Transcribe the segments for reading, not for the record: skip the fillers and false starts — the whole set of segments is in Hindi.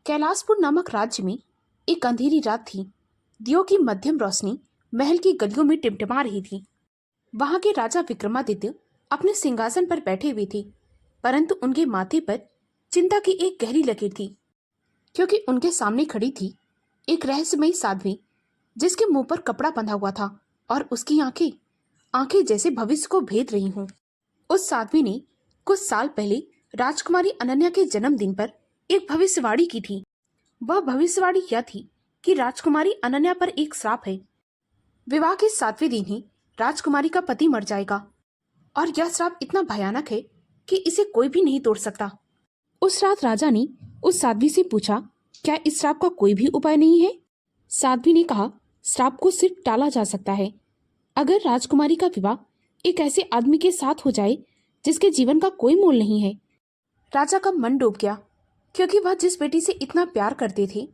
कैलाशपुर नामक राज्य में एक अंधेरी रात थी। दियों की मध्यम रोशनी महल की गलियों में टिमटिमा रही थी। वहां के राजा विक्रमादित्य अपने सिंहासन पर बैठे हुए थे, परंतु उनके माथे पर चिंता की एक गहरी लकीर थी, क्योंकि उनके सामने खड़ी थी एक रहस्यमयी साध्वी, जिसके मुंह पर कपड़ा बंधा हुआ था और उसकी आंखें आंखें जैसे भविष्य को भेद रही हों। उस साध्वी ने कुछ साल पहले राजकुमारी अनन्या के जन्मदिन पर एक भविष्यवाणी की थी। वह भविष्यवाणी यह थी कि राजकुमारी अनन्या पर एक श्राप है। विवाह के 7वें दिन ही राजकुमारी का पति मर जाएगा और यह श्राप इतना भयानक है कि इसे कोई भी नहीं तोड़ सकता। उस रात राजा ने उस साध्वी से पूछा, क्या इस श्राप का कोई भी उपाय नहीं है? साध्वी ने कहा, श्राप को सिर्फ टाला जा सकता है। अगर राजकुमारी का विवाह एक ऐसे आदमी के साथ हो जाए जिसके जीवन का कोई मोल नहीं है। राजा का मन डूब गया, क्योंकि वह जिस बेटी से इतना प्यार करते थे,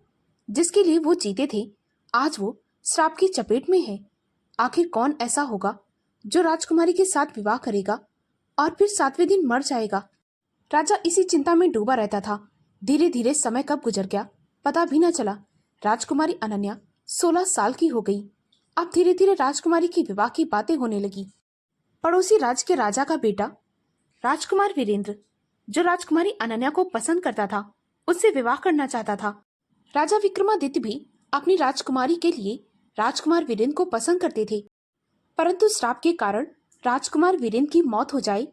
जिसके लिए वो जीते थे, आज वो श्राप की चपेट में है। आखिर कौन ऐसा होगा जो राजकुमारी के साथ विवाह करेगा और फिर 7वें दिन मर जाएगा? राजा इसी चिंता में डूबा रहता था। धीरे धीरे समय कब गुजर गया पता भी न चला। राजकुमारी अनन्या 16 साल की हो गई। अब धीरे धीरे राजकुमारी की विवाह की बातें होने लगी। पड़ोसी राज्य के राजा का बेटा राजकुमार वीरेंद्र, जो राजकुमारी अनन्या को पसंद करता था, उससे विवाह करना चाहता था। राजा विक्रमादित्य भी अपनी राजकुमारी के लिए राजकुमार वीरेंद्र को पसंद करते थे, परंतु श्राप के कारण राजकुमार वीरेंद्र की मौत हो जाए,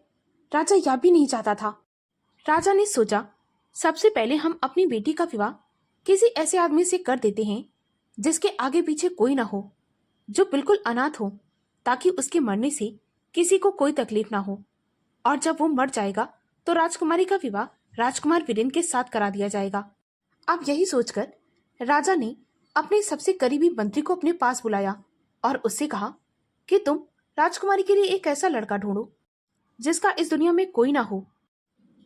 राजा यह भी नहीं चाहता था। राजा ने सोचा, सबसे पहले हम अपनी बेटी का विवाह किसी ऐसे आदमी से कर देते हैं जिसके आगे पीछे कोई ना हो, जो बिल्कुल अनाथ हो, ताकि उसके मरने से किसी को कोई तकलीफ ना हो। और जब वो मर जाएगा तो राजकुमारी का विवाह राजकुमार वीरेंद्र के साथ करा दिया जाएगा। अब यही सोचकर राजा ने अपने सबसे करीबी मंत्री को अपने पास बुलाया और उससे कहा कि तुम राजकुमारी के लिए एक ऐसा लड़का ढूंढो जिसका इस दुनिया में कोई ना हो।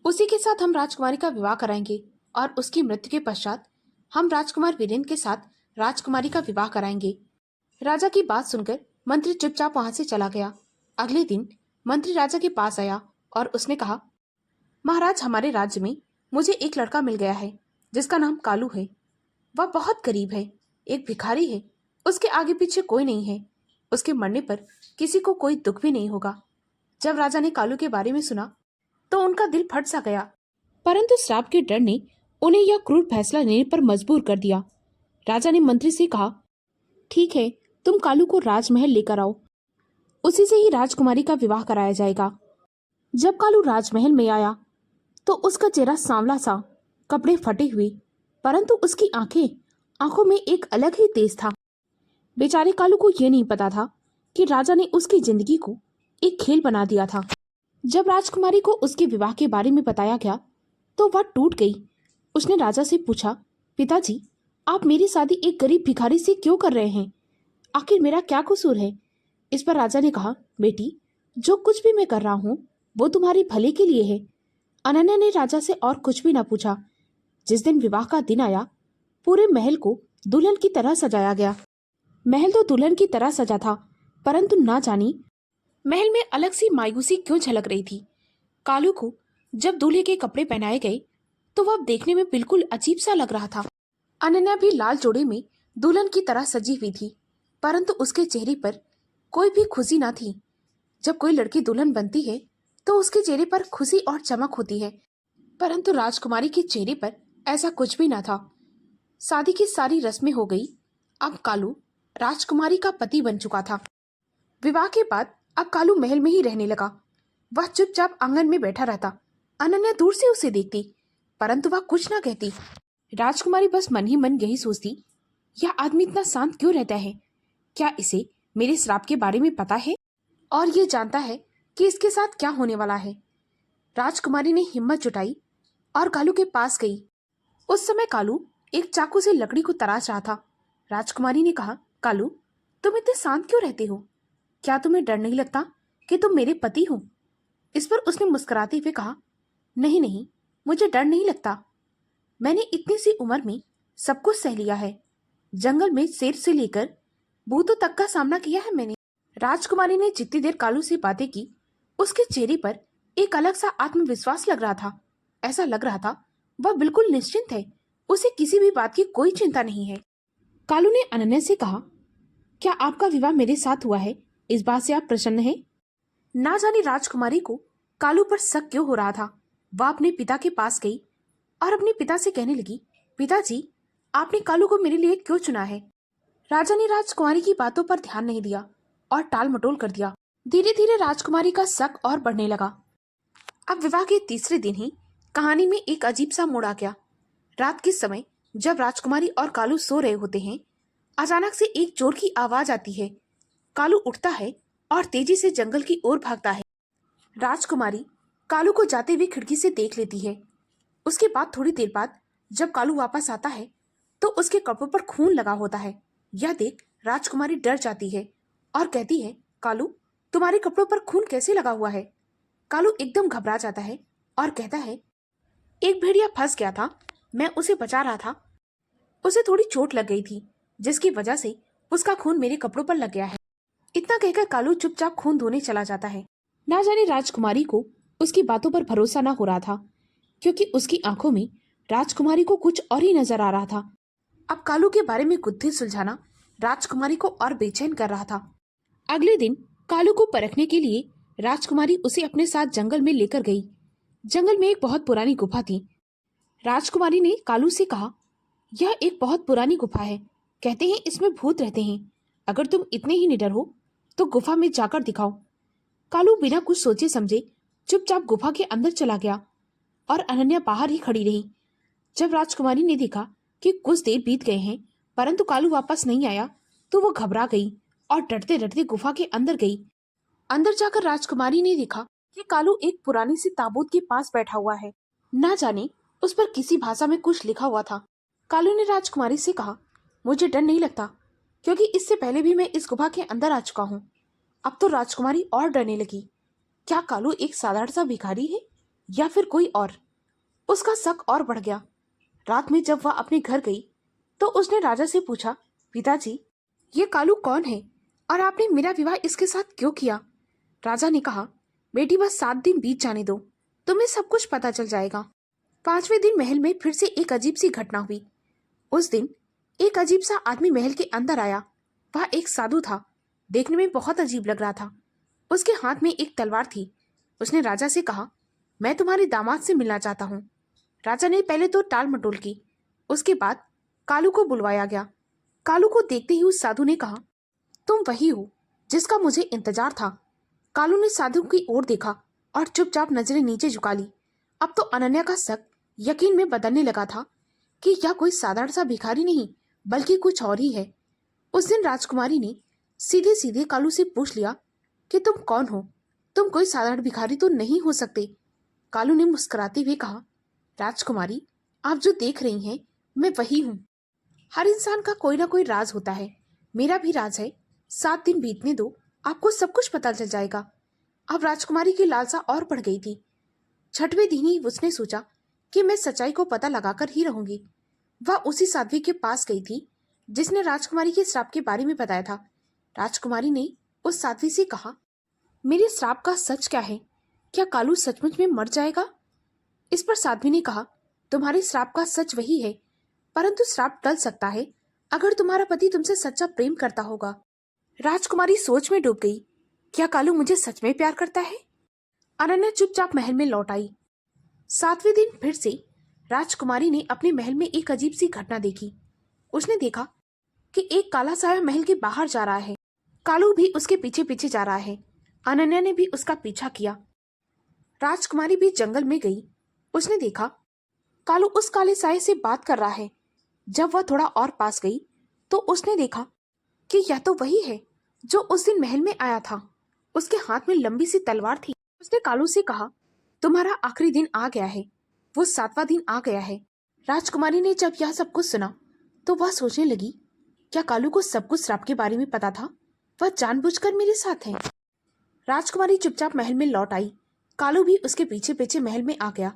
उसी के साथ हम राजकुमारी का विवाह कराएंगे और उसकी मृत्यु के पश्चात हम राजकुमार वीरेंद्र के साथ राजकुमारी का विवाह कराएंगे। राजा की बात सुनकर मंत्री चुपचाप वहां से चला गया। अगले दिन मंत्री राजा के पास आया और उसने कहा, महाराज, हमारे राज्य में मुझे एक लड़का मिल गया है जिसका नाम कालू है। वह बहुत गरीब है, एक भिखारी है, उसके आगे पीछे कोई नहीं है। उसके मरने पर किसी को कोई दुख भी नहीं होगा। जब राजा ने कालू के बारे में सुना तो उनका दिल फट सा गया, परंतु श्राप के डर ने उन्हें यह क्रूर फैसला लेने पर मजबूर कर दिया। राजा ने मंत्री से कहा, ठीक है, तुम कालू को राजमहल लेकर आओ, उसी से ही राजकुमारी का विवाह कराया जाएगा। जब कालू राजमहल में आया तो उसका चेहरा सांवला सा, कपड़े फटे हुए, परंतु उसकी आंखों में एक अलग ही तेज था। बेचारे कालू को यह नहीं पता था कि राजा ने उसकी जिंदगी को एक खेल बना दिया था। जब राजकुमारी को उसके विवाह के बारे में बताया गया तो वह टूट गई। उसने राजा से पूछा, पिताजी, आप मेरी शादी एक गरीब भिखारी से क्यों कर रहे हैं? आखिर मेरा क्या कसूर है? इस पर राजा ने कहा, बेटी, जो कुछ भी मैं कर रहा हूँ वो तुम्हारे भले के लिए है। अनन्या ने राजा से और कुछ भी न पूछा। जिस दिन विवाह का दिन आया, पूरे महल को दुल्हन की तरह सजाया गया। महल तो दुल्हन की तरह सजा था, परंतु ना जानी महल में अलग सी मायूसी क्यों झलक रही थी। कालू को जब दूल्हे के कपड़े पहनाए गए तो वह देखने में बिल्कुल अजीब सा लग रहा था। अनन्या भी लाल जोड़े में दुल्हन की तरह सजी हुई थी, परंतु उसके चेहरे पर कोई भी खुशी ना थी। जब कोई लड़की दुल्हन बनती है तो उसके चेहरे पर खुशी और चमक होती है, परंतु राजकुमारी के चेहरे पर ऐसा कुछ भी ना था। शादी की सारी रस्में हो गई। अब कालू राजकुमारी का पति बन चुका था। विवाह के बाद अब कालू महल में ही रहने लगा। वह चुपचाप आंगन में बैठा रहता। अनन्या दूर से उसे देखती, परंतु वह कुछ ना कहती। राजकुमारी बस मन ही मन यही सोचती, यह आदमी इतना शांत क्यों रहता है? क्या इसे मेरे श्राप के बारे में पता है और ये जानता है कि इसके साथ क्या होने वाला है? राजकुमारी ने हिम्मत जुटाई और कालू के पास गई। उस समय कालू एक चाकू से लकड़ी को तराश रहा था। राजकुमारी ने कहा, कालू, तुम इतने शांत क्यों रहते हो? क्या तुम्हें डर नहीं लगता कि तुम मेरे पति हो? इस पर उसने मुस्कुराते हुए कहा, नहीं नहीं, मुझे डर नहीं लगता। मैंने इतनी सी उम्र में सब कुछ सह लिया है। जंगल में शेर से लेकर भूतों तक का सामना किया है मैंने। राजकुमारी ने जितनी देर कालू से बातें की, उसके चेहरे पर एक अलग सा आत्मविश्वास लग रहा था। ऐसा लग रहा था वह बिल्कुल निश्चिंत है उसे किसी भी बात की कोई चिंता नहीं है। कालू ने अनन्या से कहा, क्या आपका विवाह मेरे साथ हुआ है? इस बात से आप प्रसन्न हैं? ना जाने राजकुमारी को कालू पर शक क्यों हो रहा था। वह अपने पिता के पास गई और अपने पिता से कहने लगी, पिताजी, आपने कालू को मेरे लिए क्यों चुना है? राजा ने राजकुमारी की बातों पर ध्यान नहीं दिया और टाल मटोल कर दिया। धीरे धीरे राजकुमारी का शक और बढ़ने लगा। अब विवाह के तीसरे दिन ही कहानी में एक अजीब सा मोड़ आ गया। रात के समय जब राजकुमारी और कालू सो रहे होते हैं, अचानक से एक जोर की आवाज आती है। कालू उठता है और तेजी से जंगल की ओर भागता है। राजकुमारी कालू को जाते हुए खिड़की से देख लेती है। उसके बाद थोड़ी देर बाद जब कालू वापस आता है तो उसके कपड़ों पर खून लगा होता है। यह देख राजकुमारी डर जाती है और कहती है, कालू, तुम्हारे कपड़ों पर खून कैसे लगा हुआ है? कालू एकदम घबरा जाता है और कहता है, एक भेड़िया फंस गया था, मैं उसे बचा रहा था। उसे थोड़ी चोट लग गई थी जिसकी वजह से उसका खून मेरे कपड़ों पर लग गया है। इतना कहकर कालू चुपचाप खून धोने चला जाता है। ना जाने राजकुमारी को उसकी बातों पर भरोसा ना हो रहा था, क्योंकि उसकी आंखों में राजकुमारी को कुछ और ही नजर आ रहा था। अब कालू के बारे में गुत्थी सुलझाना राजकुमारी को और बेचैन कर रहा था। अगले दिन कालू को परखने के लिए राजकुमारी उसे अपने साथ जंगल में लेकर गई। जंगल में एक बहुत पुरानी गुफा थी। राजकुमारी ने कालू से कहा, यह एक बहुत पुरानी गुफा है, कहते हैं इसमें भूत रहते हैं। अगर तुम इतने ही निडर हो तो गुफा में जाकर दिखाओ। कालू बिना कुछ सोचे समझे चुपचाप गुफा के अंदर चला गया और अनन्या बाहर ही खड़ी रही। जब राजकुमारी ने देखा कि कुछ देर बीत गए हैं परंतु कालू वापस नहीं आया तो वो घबरा गई और डरते डरते गुफा के अंदर गई। अंदर जाकर राजकुमारी ने देखा कि कालू एक पुरानी सी ताबूत के पास बैठा हुआ है। ना जाने उस पर किसी भाषा में कुछ लिखा हुआ था। कालू ने राजकुमारी से कहा, मुझे डर नहीं लगता, क्योंकि इससे पहले भी मैं इस गुफा के अंदर आ चुका हूँ। अब तो राजकुमारी और डरने लगी। क्या कालू एक साधारण सा भिखारी है या फिर कोई और? उसका शक और बढ़ गया। रात में जब वह अपने घर गई तो उसने राजा से पूछा, पिताजी, ये कालू कौन है और आपने मेरा विवाह इसके साथ क्यों किया? राजा ने कहा, बेटी, बस 7 दिन बीत जाने दो, तुम्हें सब कुछ पता चल जाएगा। 5वें दिन महल में फिर से एक अजीब सी घटना हुई। उस दिन एक अजीब सा आदमी महल के अंदर आया। वह एक साधु था। देखने में बहुत अजीब लग रहा था। उसके हाथ में एक तलवार थी। उसने राजा से कहा, मैं तुम्हारे दामाद से मिलना चाहता हूँ। राजा ने पहले तो टाल मटोल की। उसके बाद कालू को बुलवाया गया। कालू को देखते ही उस साधु ने कहा, तुम वही हो जिसका मुझे इंतजार था। कालू ने साधु की ओर देखा और चुपचाप नजरें नीचे झुका ली। अब तो अनन्या का शक यकीन में बदलने लगा था कि यह कोई साधारण सा भिखारी नहीं बल्कि कुछ और ही है। उस दिन राजकुमारी ने सीधे सीधे कालू से पूछ लिया कि तुम कौन हो? तुम कोई साधारण भिखारी तो नहीं हो सकते। कालू ने मुस्कुराते हुए कहा, राजकुमारी, आप जो देख रही हैं मैं वही हूँ। हर इंसान का कोई ना कोई राज होता है। मेरा भी राज है। 7 दिन बीतने दो, आपको सब कुछ पता चल जाएगा। अब राजकुमारी की लालसा और बढ़ गई थी। 6वें दिन ही उसने सोचा कि मैं सच्चाई को पता लगाकर ही रहूंगी। वह उसी साध्वी के पास गई थी जिसने राजकुमारी के श्राप के बारे में बताया था। राजकुमारी ने उस साध्वी से कहा, मेरे श्राप का सच क्या है? क्या कालू सचमुच में मर जाएगा? इस पर साध्वी ने कहा, तुम्हारे श्राप का सच वही है, परंतु श्राप टल सकता है अगर तुम्हारा पति तुमसे सच्चा प्रेम करता होगा। राजकुमारी सोच में डूब गई। क्या कालू मुझे सच में प्यार करता है? अनन्या चुपचाप महल में लौट आई। 7वें दिन फिर से राजकुमारी ने अपने महल में एक अजीब सी घटना देखी। उसने देखा कि एक काला साया महल के बाहर जा रहा है। कालू भी उसके पीछे पीछे जा रहा है। अनन्या ने भी उसका पीछा किया। राजकुमारी भी जंगल में गई। उसने देखा कालू उस काले साये से बात कर रहा है। जब वह थोड़ा और पास गई तो उसने देखा कि यह तो वही है जो उस दिन महल में आया था। उसके हाथ में लंबी सी तलवार थी। उसने कालू से कहा, तुम्हारा आखिरी दिन आ गया है। वो 7वां दिन आ गया है। राजकुमारी ने जब यह सब कुछ सुना तो वह सोचने लगी, क्या कालू को सब कुछ श्राप के बारे में पता था? वह जानबूझकर मेरे साथ है। राजकुमारी चुपचाप महल में लौट आई। कालू भी उसके पीछे पीछे महल में आ गया।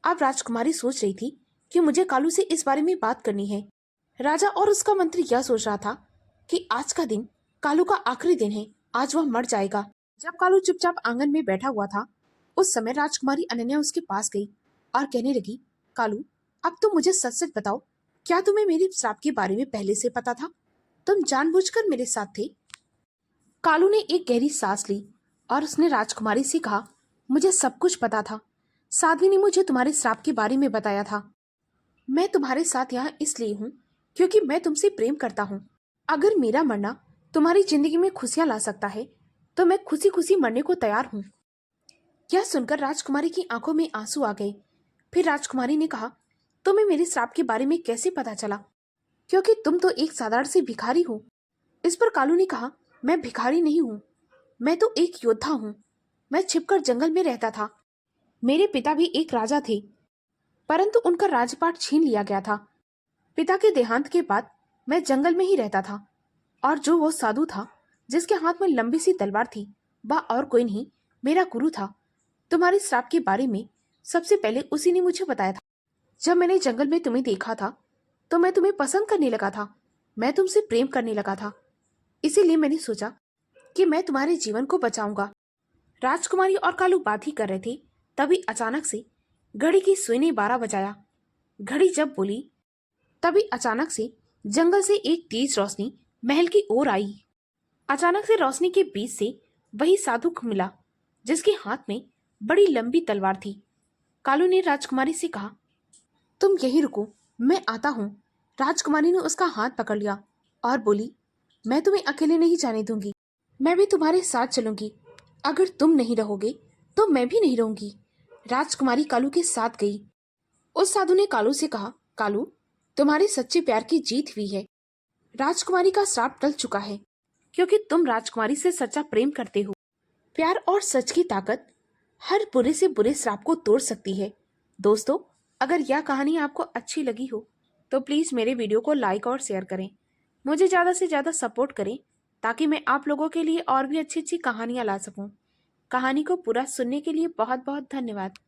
अब राजकुमारी सोच रही थी कि मुझे कालू से इस बारे में बात करनी है। राजा और उसका मंत्री यह सोच रहा था कि आज का दिन कालू का आखिरी दिन है, आज वह मर जाएगा। जब कालू चुपचाप आंगन में बैठा हुआ था उस समय राजकुमारी अनन्या उसके पास गई और कहने लगी, कालू, अब तुम मुझे सच सच बताओ, क्या तुम्हें मेरे श्राप के बारे में पहले से पता था? तुम जानबूझकर मेरे साथ थे? कालू ने एक गहरी सांस ली और उसने राजकुमारी से कहा, मुझे सब कुछ पता था। साध्वी ने मुझे तुम्हारे श्राप के बारे में बताया था। मैं तुम्हारे साथ यहाँ इसलिए हूँ क्योंकि मैं तुमसे प्रेम करता हूँ। अगर मेरा मरना तुम्हारी जिंदगी में खुशियां ला सकता है तो मैं खुशी खुशी मरने को तैयार हूँ। यह सुनकर राजकुमारी की आंखों में आंसू आ गए। फिर राजकुमारी ने कहा, तुम्हें मेरे श्राप के बारे में कैसे पता चला? क्योंकि तुम तो एक साधारण सी भिखारी हो। इस पर कालू ने कहा, मैं भिखारी नहीं हूँ, मैं तो एक योद्धा हूँ। मैं छिपकर जंगल में रहता था। मेरे पिता भी एक राजा थे, परंतु उनका राजपाट छीन लिया गया था। पिता के देहांत के बाद मैं जंगल में ही रहता था, और जो वो साधु था जिसके हाथ में लंबी सी तलवार थी, वह और कोई नहीं, मेरा गुरु था। तुम्हारे श्राप के बारे में सबसे पहले उसी ने मुझे बताया था। जब मैंने जंगल में तुम्हें देखा था तो मैं तुम्हें पसंद करने लगा था। मैं तुमसे प्रेम करने लगा था। इसीलिए मैंने सोचा कि मैं तुम्हारे जीवन को बचाऊंगा। राजकुमारी और कालू बात ही कर रहे थे, तभी अचानक से घड़ी की सुई ने 12 बजाया। घड़ी जब बोली तभी अचानक से जंगल से एक तेज रोशनी महल की ओर आई। अचानक से रोशनी के बीच से वही साधु मिला जिसके हाथ में बड़ी लंबी तलवार थी। कालू ने राजकुमारी से कहा, तुम यहीं रुको, मैं आता हूँ। राजकुमारी ने उसका हाथ पकड़ लिया और बोली, मैं तुम्हें अकेले नहीं जाने दूंगी, मैं भी तुम्हारे साथ चलूंगी। अगर तुम नहीं रहोगे तो मैं भी नहीं रहूंगी। राजकुमारी कालू के साथ गई। उस साधु ने कालू से कहा, कालू, तुम्हारे सच्चे प्यार की जीत हुई है। राजकुमारी का श्राप टल चुका है क्योंकि तुम राजकुमारी से सच्चा प्रेम करते हो। प्यार और सच की ताकत हर बुरे से बुरे श्राप को तोड़ सकती है। दोस्तों, अगर यह कहानी आपको अच्छी लगी हो तो प्लीज मेरे वीडियो को लाइक और शेयर करें। मुझे ज्यादा से ज्यादा सपोर्ट करें ताकि मैं आप लोगों के लिए और भी अच्छी अच्छी कहानियां ला सकूं। कहानी को पूरा सुनने के लिए बहुत बहुत धन्यवाद।